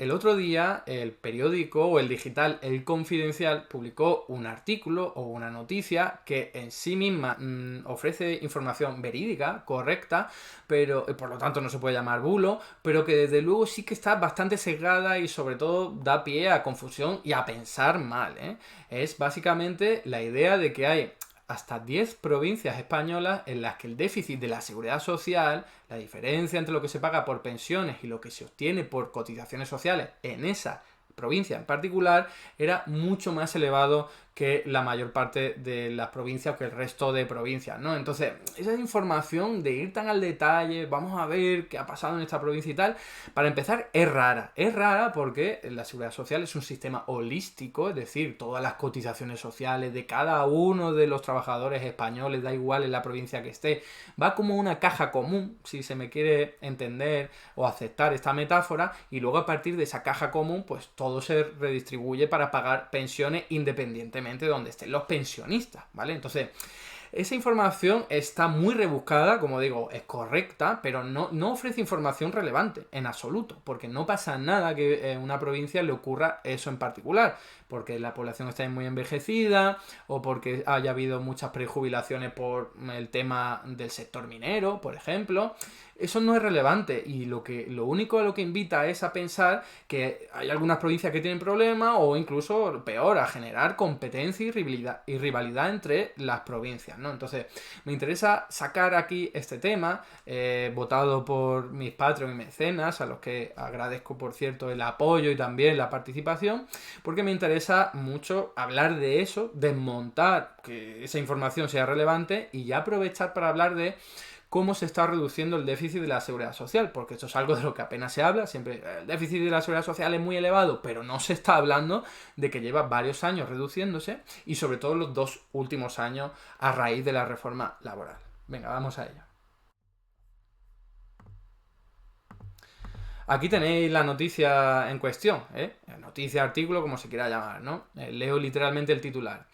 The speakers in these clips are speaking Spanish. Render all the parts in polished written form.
el otro día el periódico o el digital El Confidencial publicó un artículo o una noticia que en sí misma ofrece información verídica, correcta, pero por lo tanto no se puede llamar bulo, pero que desde luego sí que está bastante sesgada y sobre todo da pie a confusión y a pensar mal, ¿eh? Es básicamente la idea de que hay hasta 10 provincias españolas en las que el déficit de la seguridad social, la diferencia entre lo que se paga por pensiones y lo que se obtiene por cotizaciones sociales en esa provincia en particular, era mucho más elevado que la mayor parte de las provincias o que el resto de provincias, ¿no? Entonces, esa información de ir tan al detalle, vamos a ver qué ha pasado en esta provincia y tal, para empezar, es rara. Es rara porque la seguridad social es un sistema holístico, es decir, todas las cotizaciones sociales de cada uno de los trabajadores españoles, da igual en la provincia que esté, va como una caja común, si se me quiere entender o aceptar esta metáfora, y luego a partir de esa caja común, pues todo se redistribuye para pagar pensiones independientemente de donde estén los pensionistas, ¿vale? Entonces, esa información está muy rebuscada, como digo, es correcta, pero no ofrece información relevante en absoluto, porque no pasa nada que en una provincia le ocurra eso en particular, porque la población está muy envejecida o porque haya habido muchas prejubilaciones por el tema del sector minero, por ejemplo. Eso no es relevante y lo único a lo que invita es a pensar que hay algunas provincias que tienen problemas o incluso peor, a generar competencia y rivalidad entre las provincias, ¿no? Entonces, me interesa sacar aquí este tema, votado por mis Patreon y mecenas, a los que agradezco, por cierto, el apoyo y también la participación, porque me interesa mucho hablar de eso, desmontar que esa información sea relevante y ya aprovechar para hablar de cómo se está reduciendo el déficit de la seguridad social, porque esto es algo de lo que apenas se habla, siempre el déficit de la seguridad social es muy elevado, pero no se está hablando de que lleva varios años reduciéndose y sobre todo los 2 últimos años a raíz de la reforma laboral. Venga, vamos a ello. Aquí tenéis la noticia en cuestión, ¿eh? Noticia, artículo, como se quiera llamar, ¿no? Leo literalmente el titular.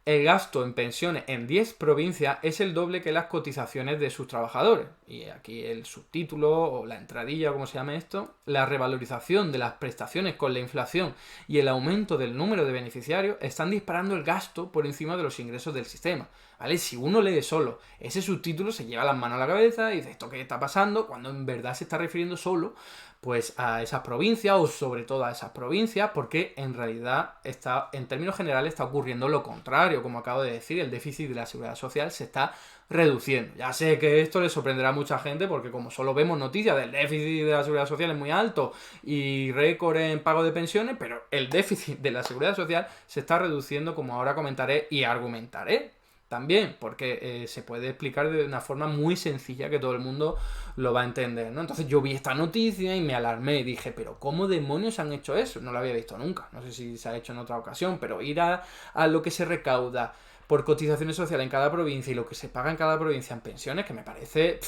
El gasto en pensiones en 10 provincias es el doble que las cotizaciones de sus trabajadores. Y aquí el subtítulo o la entradilla, como se llame esto, la revalorización de las prestaciones con la inflación y el aumento del número de beneficiarios están disparando el gasto por encima de los ingresos del sistema. ¿Vale? Si uno lee solo ese subtítulo, se lleva las manos a la cabeza y dice, ¿esto qué está pasando? Cuando en verdad se está refiriendo solo pues a esas provincias o sobre todo a esas provincias, porque en realidad está, en términos generales está ocurriendo lo contrario, como acabo de decir, el déficit de la seguridad social se está reduciendo. Ya sé que esto le sorprenderá a mucha gente porque como solo vemos noticias del déficit de la seguridad social es muy alto y récord en pago de pensiones, pero el déficit de la seguridad social se está reduciendo, como ahora comentaré y argumentaré también, porque se puede explicar de una forma muy sencilla que todo el mundo lo va a entender, ¿no? Entonces yo vi esta noticia y me alarmé y dije, pero ¿cómo demonios han hecho eso? No lo había visto nunca, no sé si se ha hecho en otra ocasión, pero ir a lo que se recauda por cotizaciones sociales en cada provincia y lo que se paga en cada provincia en pensiones, que me parece...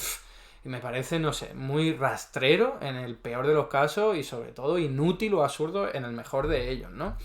y me parece, no sé, muy rastrero en el peor de los casos y sobre todo inútil o absurdo en el mejor de ellos, ¿no?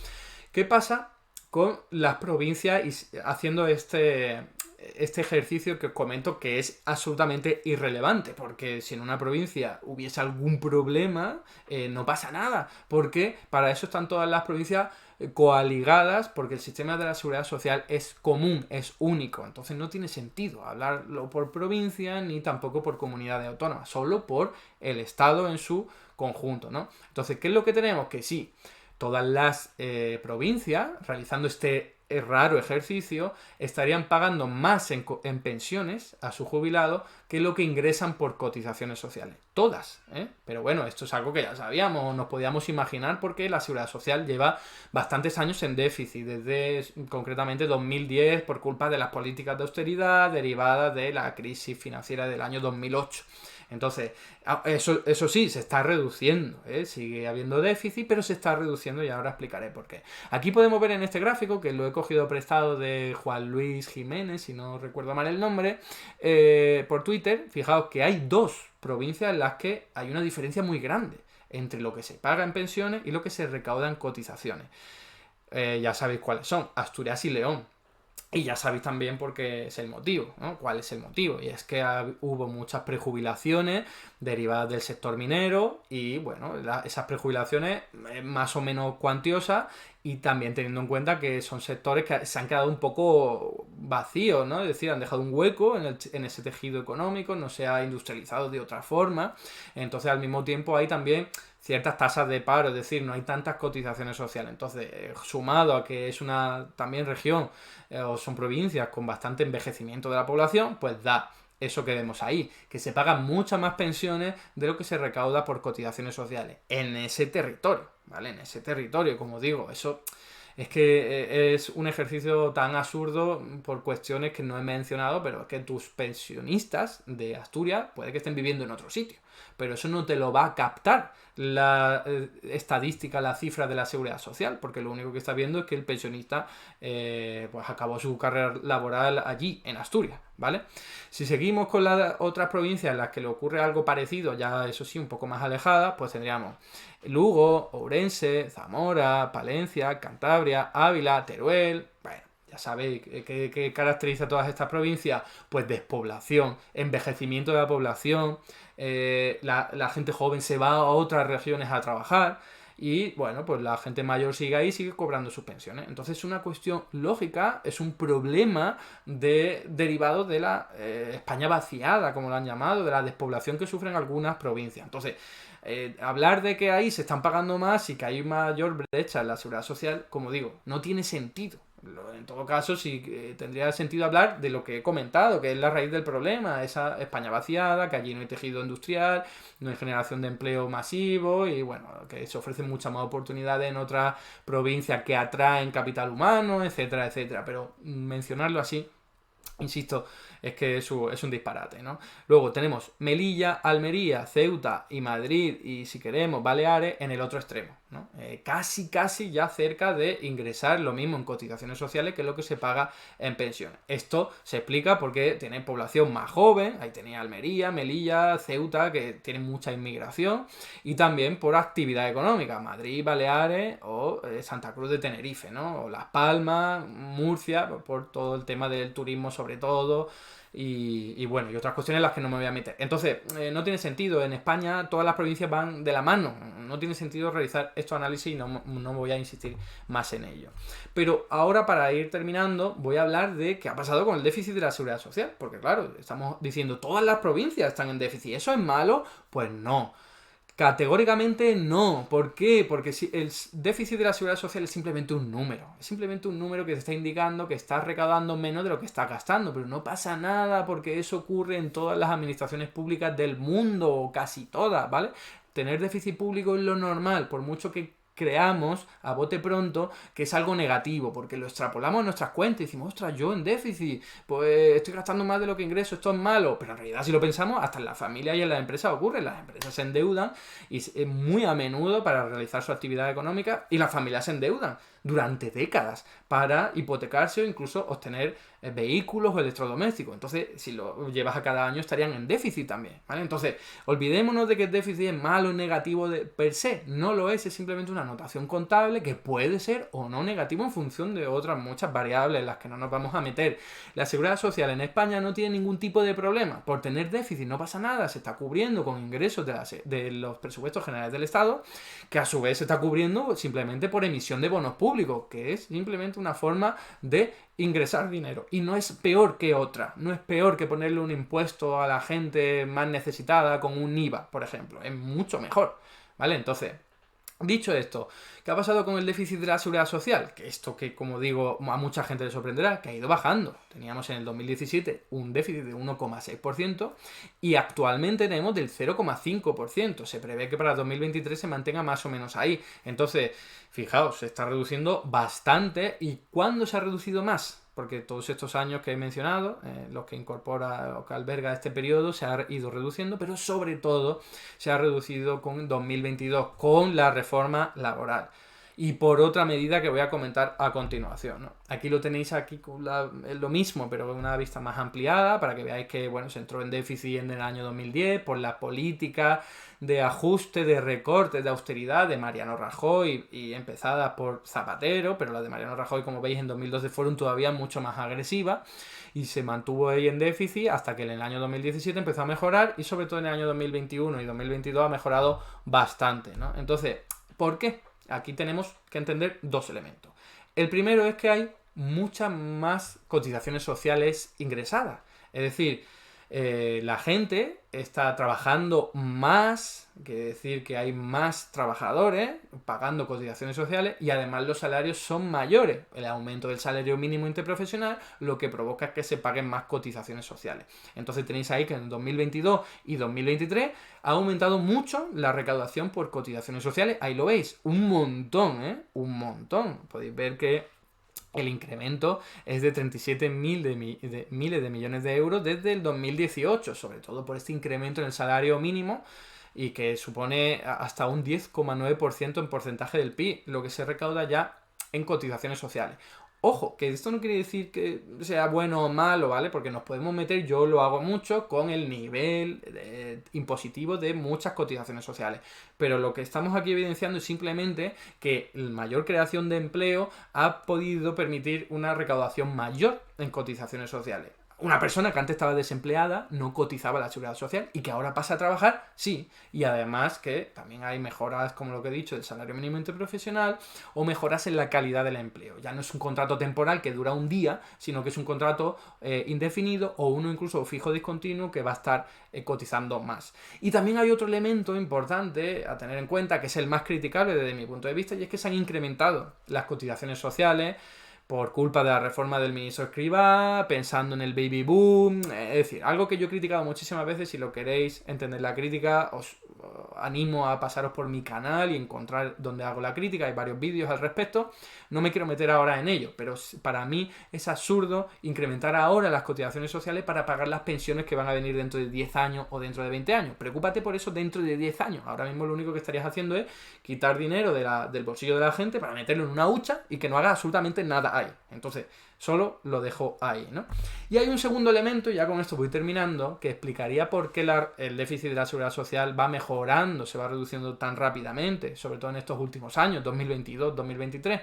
¿Qué pasa con las provincias y haciendo este ejercicio que os comento que es absolutamente irrelevante? Porque si en una provincia hubiese algún problema, no pasa nada, porque para eso están todas las provincias coaligadas, porque el sistema de la seguridad social es común, es único, entonces no tiene sentido hablarlo por provincia ni tampoco por comunidades autónomas, solo por el Estado en su conjunto, ¿no? Entonces, ¿qué es lo que tenemos? Que sí, todas las provincias, realizando este raro ejercicio, estarían pagando más en pensiones a su jubilado que lo que ingresan por cotizaciones sociales. Todas, ¿eh? Pero bueno, esto es algo que ya sabíamos, nos podíamos imaginar porque la seguridad social lleva bastantes años en déficit, desde concretamente 2010 por culpa de las políticas de austeridad derivadas de la crisis financiera del año 2008. Entonces, eso sí, se está reduciendo, ¿eh? Sigue habiendo déficit, pero se está reduciendo y ahora explicaré por qué. Aquí podemos ver en este gráfico, que lo he cogido prestado de Juan Luis Jiménez, si no recuerdo mal el nombre, por Twitter, fijaos que hay 2 provincias en las que hay una diferencia muy grande entre lo que se paga en pensiones y lo que se recauda en cotizaciones. Ya sabéis cuáles son, Asturias y León. Y ya sabéis también por qué es el motivo, ¿no? ¿Cuál es el motivo? Y es que hubo muchas prejubilaciones derivadas del sector minero y, bueno, esas prejubilaciones más o menos cuantiosas y también teniendo en cuenta que son sectores que se han quedado un poco vacíos, ¿no? Es decir, han dejado un hueco en ese tejido económico, no se ha industrializado de otra forma. Entonces, al mismo tiempo, hay también ciertas tasas de paro, es decir, no hay tantas cotizaciones sociales. Entonces, sumado a que es una también región o son provincias con bastante envejecimiento de la población, pues da eso que vemos ahí, que se pagan muchas más pensiones de lo que se recauda por cotizaciones sociales en ese territorio, ¿vale? En ese territorio, como digo, eso es que es un ejercicio tan absurdo por cuestiones que no he mencionado, pero es que tus pensionistas de Asturias puede que estén viviendo en otro sitio, pero eso no te lo va a captar la estadística, la cifra de la seguridad social, porque lo único que está viendo es que el pensionista pues acabó su carrera laboral allí, en Asturias, ¿vale? Si seguimos con las otras provincias en las que le ocurre algo parecido, ya eso sí, un poco más alejadas, pues tendríamos Lugo, Ourense, Zamora, Palencia, Cantabria, Ávila, Teruel, bueno, ya sabéis qué caracteriza a todas estas provincias, pues despoblación, envejecimiento de la población, la gente joven se va a otras regiones a trabajar y bueno, pues la gente mayor sigue ahí, sigue cobrando sus pensiones. Entonces es una cuestión lógica, es un problema derivado de la España vaciada, como lo han llamado, de la despoblación que sufren algunas provincias. Entonces, hablar de que ahí se están pagando más y que hay mayor brecha en la seguridad social, como digo, no tiene sentido. En todo caso, sí tendría sentido hablar de lo que he comentado, que es la raíz del problema, esa España vaciada, que allí no hay tejido industrial, no hay generación de empleo masivo y bueno, que se ofrecen muchas más oportunidades en otras provincias que atraen capital humano, etcétera, etcétera. Pero mencionarlo así, insisto, es que es un disparate, ¿no? Luego tenemos Melilla, Almería, Ceuta y Madrid y, si queremos, Baleares en el otro extremo, ¿no? Casi ya cerca de ingresar lo mismo en cotizaciones sociales que lo que se paga en pensiones. Esto se explica porque tienen población más joven, ahí tenía Almería, Melilla, Ceuta, que tienen mucha inmigración, y también por actividad económica, Madrid, Baleares o Santa Cruz de Tenerife, ¿no? O Las Palmas, Murcia, por todo el tema del turismo sobre todo, y bueno, y otras cuestiones en las que no me voy a meter. Entonces, no tiene sentido. En España todas las provincias van de la mano. No tiene sentido realizar estos análisis y no voy a insistir más en ello. Pero ahora, para ir terminando, voy a hablar de qué ha pasado con el déficit de la seguridad social. Porque claro, estamos diciendo todas las provincias están en déficit. ¿Eso es malo? Pues no. Categóricamente no. ¿Por qué? Porque si el déficit de la seguridad social es simplemente un número. Es simplemente un número que te está indicando que estás recaudando menos de lo que estás gastando. Pero no pasa nada porque eso ocurre en todas las administraciones públicas del mundo, o casi todas, ¿vale? Tener déficit público es lo normal, por mucho que creamos a bote pronto que es algo negativo, porque lo extrapolamos a nuestras cuentas y decimos, ostras, yo en déficit, pues estoy gastando más de lo que ingreso, esto es malo, pero en realidad si lo pensamos, hasta en la familia y en las empresas ocurre, las empresas se endeudan y es muy a menudo para realizar su actividad económica y las familias se endeudan durante décadas para hipotecarse o incluso obtener vehículos o electrodomésticos. Entonces, si lo llevas a cada año, estarían en déficit también, ¿vale? Entonces, olvidémonos de que el déficit es malo o negativo per se. No lo es simplemente una notación contable que puede ser o no negativo en función de otras muchas variables en las que no nos vamos a meter. La seguridad social en España no tiene ningún tipo de problema. Por tener déficit no pasa nada, se está cubriendo con ingresos de los presupuestos generales del Estado, que a su vez se está cubriendo simplemente por emisión de bonos públicos, que es simplemente una forma de ingresar dinero. Y no es peor que otra. No es peor que ponerle un impuesto a la gente más necesitada con un IVA, por ejemplo. Es mucho mejor, ¿vale? Entonces, dicho esto, ¿qué ha pasado con el déficit de la seguridad social? Que esto, que como digo, a mucha gente le sorprenderá, que ha ido bajando. Teníamos en el 2017 un déficit de 1,6% y actualmente tenemos del 0,5%. Se prevé que para el 2023 se mantenga más o menos ahí. Entonces, fijaos, se está reduciendo bastante. ¿Y cuándo se ha reducido más? Porque todos estos años que he mencionado, los que incorpora o que alberga este periodo, se ha ido reduciendo, pero sobre todo se ha reducido con 2022, con la reforma laboral. y por otra medida que voy a comentar a continuación, ¿no? Aquí lo tenéis aquí con lo mismo, pero con una vista más ampliada, para que veáis que, bueno, se entró en déficit en el año 2010 por la política de ajuste, de recortes, de austeridad de Mariano Rajoy y empezadas por Zapatero, pero las de Mariano Rajoy, como veis, en 2012 fueron todavía mucho más agresivas y se mantuvo ahí en déficit hasta que en el año 2017 empezó a mejorar y sobre todo en el año 2021 y 2022 ha mejorado bastante, ¿no? Entonces, ¿por qué? Aquí tenemos que entender dos elementos. El primero es que hay muchas más cotizaciones sociales ingresadas. Es decir, la gente está trabajando más, quiere decir que hay más trabajadores pagando cotizaciones sociales y además los salarios son mayores. El aumento del salario mínimo interprofesional lo que provoca es que se paguen más cotizaciones sociales. Entonces tenéis ahí que en 2022 y 2023 ha aumentado mucho la recaudación por cotizaciones sociales. Ahí lo veis, un montón, ¿eh? Un montón. Podéis ver que el incremento es de 37.000 miles de millones de euros desde el 2018, sobre todo por este incremento en el salario mínimo y que supone hasta un 10,9% en porcentaje del PIB, lo que se recauda ya en cotizaciones sociales. Ojo, que esto no quiere decir que sea bueno o malo, ¿vale? Porque nos podemos meter, yo lo hago mucho, con el nivel impositivo de muchas cotizaciones sociales. Pero lo que estamos aquí evidenciando es simplemente que la mayor creación de empleo ha podido permitir una recaudación mayor en cotizaciones sociales. Una persona que antes estaba desempleada no cotizaba a la seguridad social y que ahora pasa a trabajar, sí. Y además que también hay mejoras, como lo que he dicho, del salario mínimo interprofesional o mejoras en la calidad del empleo. Ya no es un contrato temporal que dura un día, sino que es un contrato indefinido o uno incluso fijo discontinuo que va a estar cotizando más. Y también hay otro elemento importante a tener en cuenta, que es el más criticable desde mi punto de vista, y es que se han incrementado las cotizaciones sociales por culpa de la reforma del ministro Escrivá, pensando en el baby boom, es decir, algo que yo he criticado muchísimas veces. Si lo queréis entender la crítica, os animo a pasaros por mi canal y encontrar donde hago la crítica, hay varios vídeos al respecto, no me quiero meter ahora en ello, pero para mí es absurdo incrementar ahora las cotizaciones sociales para pagar las pensiones que van a venir dentro de 10 años o dentro de 20 años. Preocúpate por eso dentro de 10 años, ahora mismo lo único que estarías haciendo es quitar dinero del bolsillo de la gente para meterlo en una hucha y que no haga absolutamente nada ahí. Entonces, solo lo dejo ahí, ¿no? Y hay un segundo elemento, y ya con esto voy terminando, que explicaría por qué el déficit de la seguridad social va mejorando, se va reduciendo tan rápidamente, sobre todo en estos últimos años, 2022, 2023,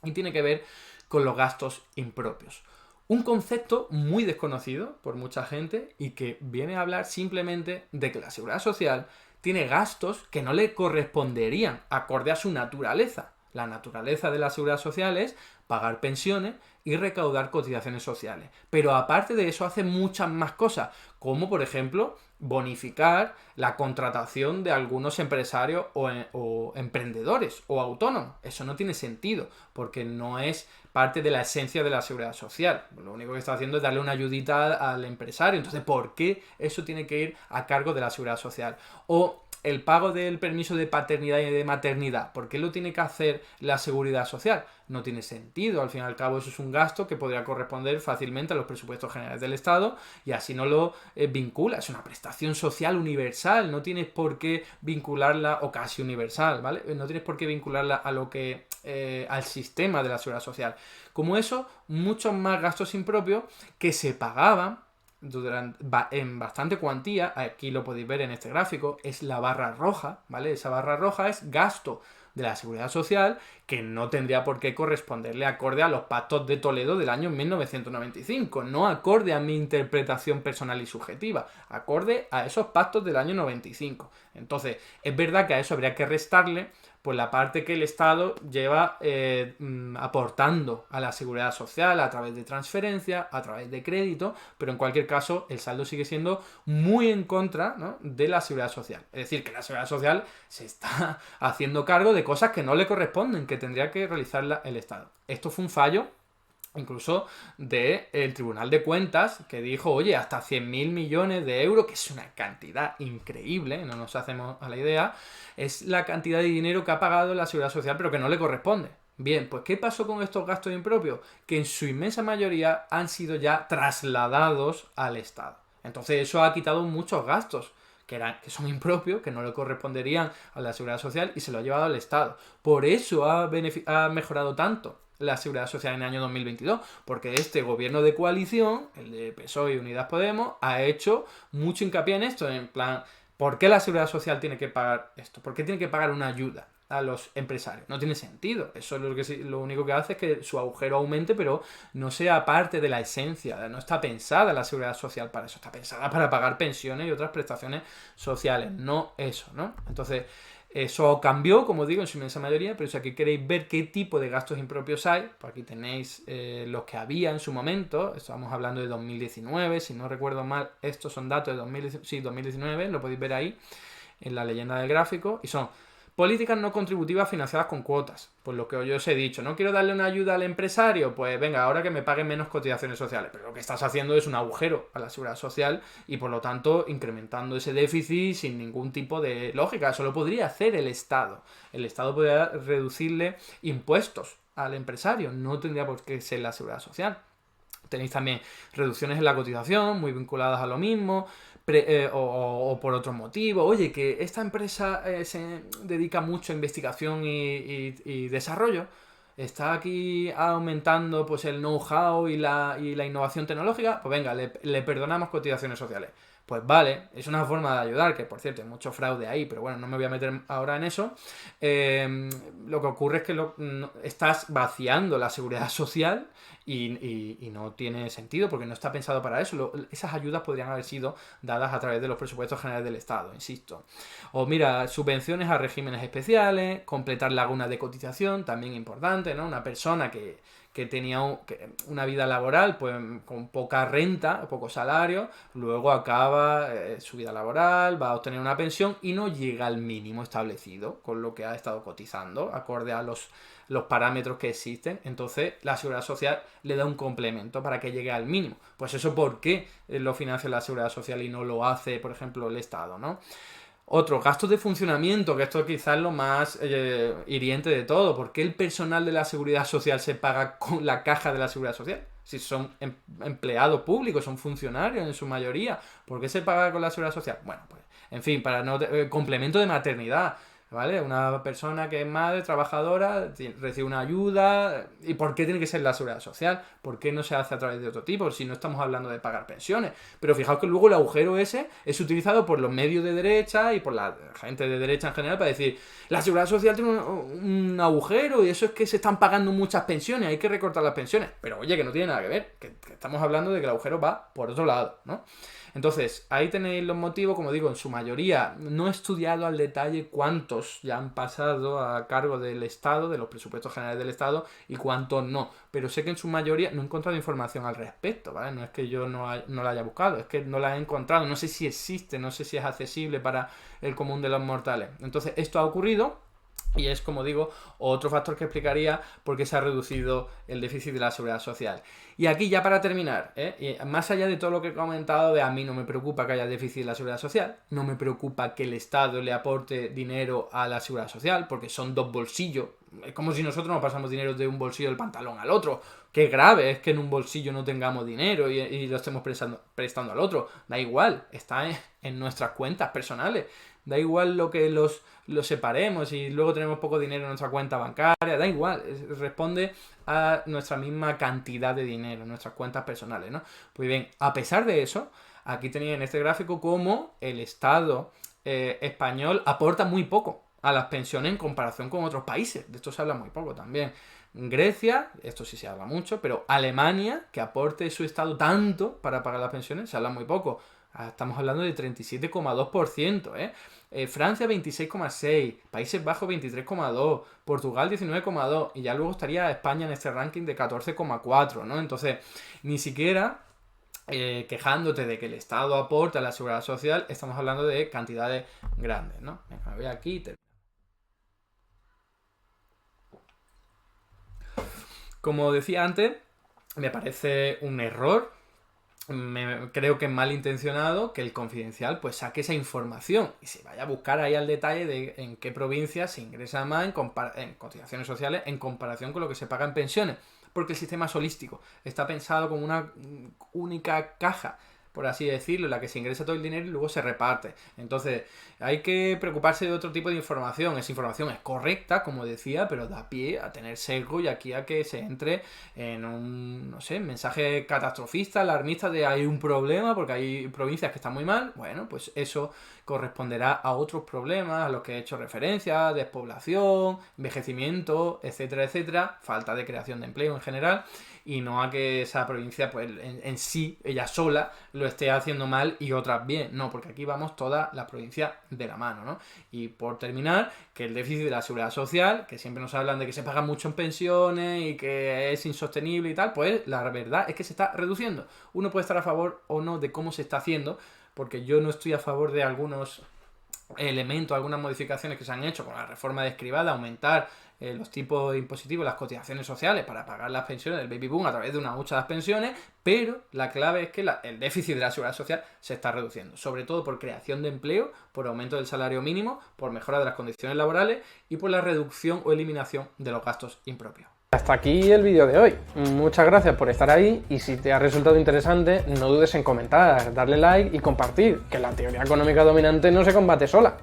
y tiene que ver con los gastos impropios. Un concepto muy desconocido por mucha gente y que viene a hablar simplemente de que la seguridad social tiene gastos que no le corresponderían acorde a su naturaleza. La naturaleza de la seguridad social es pagar pensiones y recaudar cotizaciones sociales. Pero aparte de eso hace muchas más cosas, como por ejemplo bonificar la contratación de algunos empresarios o emprendedores o autónomos. Eso no tiene sentido, porque no es parte de la esencia de la seguridad social. Lo único que está haciendo es darle una ayudita al empresario. Entonces, ¿por qué eso tiene que ir a cargo de la seguridad social? O el pago del permiso de paternidad y de maternidad, ¿por qué lo tiene que hacer la seguridad social? No tiene sentido, al fin y al cabo eso es un gasto que podría corresponder fácilmente a los presupuestos generales del Estado y así no lo vincula, es una prestación social universal, no tienes por qué vincularla, o casi universal, ¿vale? No tienes por qué vincularla a lo que al sistema de la seguridad social. Como eso, muchos más gastos impropios que se pagaban en bastante cuantía. Aquí lo podéis ver en este gráfico, es la barra roja, ¿vale? Esa barra roja es gasto de la seguridad social que no tendría por qué corresponderle acorde a los pactos de Toledo del año 1995, no acorde a mi interpretación personal y subjetiva, acorde a esos pactos del año 95. Entonces, es verdad que a eso habría que restarle pues la parte que el Estado lleva aportando a la seguridad social a través de transferencias, a través de crédito, pero en cualquier caso el saldo sigue siendo muy en contra, ¿no?, de la seguridad social. Es decir, que la seguridad social se está haciendo cargo de cosas que no le corresponden, que tendría que realizarla el Estado. Esto fue un fallo incluso del Tribunal de Cuentas, que dijo, oye, hasta 100.000 millones de euros, que es una cantidad increíble, no nos hacemos a la idea, es la cantidad de dinero que ha pagado la Seguridad Social, pero que no le corresponde. Bien, pues ¿qué pasó con estos gastos impropios? Que en su inmensa mayoría han sido ya trasladados al Estado. Entonces eso ha quitado muchos gastos que son impropios, que no le corresponderían a la Seguridad Social, y se lo ha llevado al Estado. Por eso ha mejorado tanto la Seguridad Social en el año 2022, porque este gobierno de coalición, el de PSOE y Unidas Podemos, ha hecho mucho hincapié en esto, en plan, ¿por qué la Seguridad Social tiene que pagar esto? ¿Por qué tiene que pagar una ayuda a los empresarios? No tiene sentido. Eso es lo único que hace es que su agujero aumente, pero no sea parte de la esencia. No está pensada la Seguridad Social para eso. Está pensada para pagar pensiones y otras prestaciones sociales, no eso, ¿no? Entonces, eso cambió, como digo, en su inmensa mayoría, pero si aquí queréis ver qué tipo de gastos impropios hay, pues aquí tenéis los que había en su momento. Estamos hablando de 2019, si no recuerdo mal, estos son datos de 2019, lo podéis ver ahí en la leyenda del gráfico, y son políticas no contributivas financiadas con cuotas. Pues lo que yo os he dicho, ¿no quiero darle una ayuda al empresario? Pues venga, ahora que me paguen menos cotizaciones sociales. Pero lo que estás haciendo es un agujero a la seguridad social y por lo tanto incrementando ese déficit sin ningún tipo de lógica. Eso lo podría hacer el Estado. El Estado podría reducirle impuestos al empresario, no tendría por qué ser la seguridad social. Tenéis también reducciones en la cotización, muy vinculadas a lo mismo, o por otro motivo. Oye, que esta empresa se dedica mucho a investigación y desarrollo, está aquí aumentando pues el know-how y la innovación tecnológica, pues venga, le perdonamos cotizaciones sociales. Pues vale, es una forma de ayudar, que por cierto hay mucho fraude ahí, pero bueno, no me voy a meter ahora en eso. Lo que ocurre es que estás vaciando la seguridad social y no tiene sentido porque no está pensado para eso. Esas ayudas podrían haber sido dadas a través de los presupuestos generales del Estado, insisto. O mira, subvenciones a regímenes especiales, completar lagunas de cotización, también importante, ¿no? Una persona que tenía una vida laboral pues con poca renta, poco salario, luego acaba su vida laboral, va a obtener una pensión y no llega al mínimo establecido con lo que ha estado cotizando, acorde a los parámetros que existen. Entonces la Seguridad Social le da un complemento para que llegue al mínimo. Pues eso, ¿por qué lo financia la Seguridad Social y no lo hace, por ejemplo, el Estado, ¿no? Otros gastos de funcionamiento, que esto quizás es lo más hiriente de todo. ¿Por qué el personal de la Seguridad Social se paga con la caja de la Seguridad Social? Si son empleados públicos, son funcionarios en su mayoría. ¿Por qué se paga con la Seguridad Social? Bueno, pues, en fin, para no complemento de maternidad, ¿vale? Una persona que es madre, trabajadora, recibe una ayuda. ¿Y por qué tiene que ser la Seguridad Social? ¿Por qué no se hace a través de otro tipo? Si no estamos hablando de pagar pensiones. Pero fijaos que luego el agujero ese es utilizado por los medios de derecha y por la gente de derecha en general para decir la Seguridad Social tiene un agujero y eso es que se están pagando muchas pensiones, hay que recortar las pensiones. Pero oye, que no tiene nada que ver, que estamos hablando de que el agujero va por otro lado, ¿no? Entonces, ahí tenéis los motivos, como digo, en su mayoría. No he estudiado al detalle cuántos ya han pasado a cargo del Estado, de los presupuestos generales del Estado, y cuántos no. Pero sé que en su mayoría no he encontrado información al respecto, ¿vale? No es que yo no la haya buscado, es que no la he encontrado. No sé si existe, no sé si es accesible para el común de los mortales. Entonces, esto ha ocurrido. Y es, como digo, otro factor que explicaría por qué se ha reducido el déficit de la seguridad social. Y aquí ya para terminar, más allá de todo lo que he comentado, de a mí no me preocupa que haya déficit de la seguridad social, no me preocupa que el Estado le aporte dinero a la seguridad social, porque son dos bolsillos. Es como si nosotros nos pasamos dinero de un bolsillo del pantalón al otro. Qué grave es que en un bolsillo no tengamos dinero y lo estemos prestando al otro. Da igual, está en nuestras cuentas personales. Da igual lo que los separemos y luego tenemos poco dinero en nuestra cuenta bancaria, da igual, responde a nuestra misma cantidad de dinero en nuestras cuentas personales, ¿no? Pues bien, a pesar de eso, aquí tenéis en este gráfico cómo el Estado español aporta muy poco a las pensiones en comparación con otros países. De esto se habla muy poco también. Grecia, esto sí se habla mucho, pero Alemania, que aporte su Estado tanto para pagar las pensiones, se habla muy poco. Estamos hablando de 37,2%, Francia 26,6%, Países Bajos 23,2%, Portugal 19,2%, y ya luego estaría España en este ranking de 14,4%, ¿no? Entonces, ni siquiera quejándote de que el Estado aporta a la seguridad social, estamos hablando de cantidades grandes, ¿no? Me voy aquí. Como decía antes, me parece un error. Creo que es malintencionado que el Confidencial pues saque esa información y se vaya a buscar ahí al detalle de en qué provincia se ingresa más en cotizaciones sociales en comparación con lo que se paga en pensiones, porque el sistema es holístico, está pensado como una única caja por así decirlo, en la que se ingresa todo el dinero y luego se reparte. Entonces, hay que preocuparse de otro tipo de información. Esa información es correcta, como decía, pero da pie a tener sesgo y aquí a que se entre en un, no sé, mensaje catastrofista, alarmista de hay un problema porque hay provincias que están muy mal. Bueno, pues eso corresponderá a otros problemas a los que he hecho referencia: despoblación, envejecimiento, etcétera, etcétera, falta de creación de empleo en general, y no a que esa provincia pues en sí, ella sola, lo esté haciendo mal y otras bien. No, porque aquí vamos todas las provincias de la mano, ¿no? Y por terminar, que el déficit de la seguridad social, que siempre nos hablan de que se paga mucho en pensiones y que es insostenible y tal, pues la verdad es que se está reduciendo. Uno puede estar a favor o no de cómo se está haciendo, porque yo no estoy a favor de algunos elementos, algunas modificaciones que se han hecho con la reforma de Escrivá, de aumentar los tipos impositivos, las cotizaciones sociales para pagar las pensiones del baby boom a través de una hucha de las pensiones, pero la clave es que el déficit de la seguridad social se está reduciendo, sobre todo por creación de empleo, por aumento del salario mínimo, por mejora de las condiciones laborales y por la reducción o eliminación de los gastos impropios. Hasta aquí el vídeo de hoy. Muchas gracias por estar ahí, y si te ha resultado interesante, no dudes en comentar, darle like y compartir, que la teoría económica dominante no se combate sola.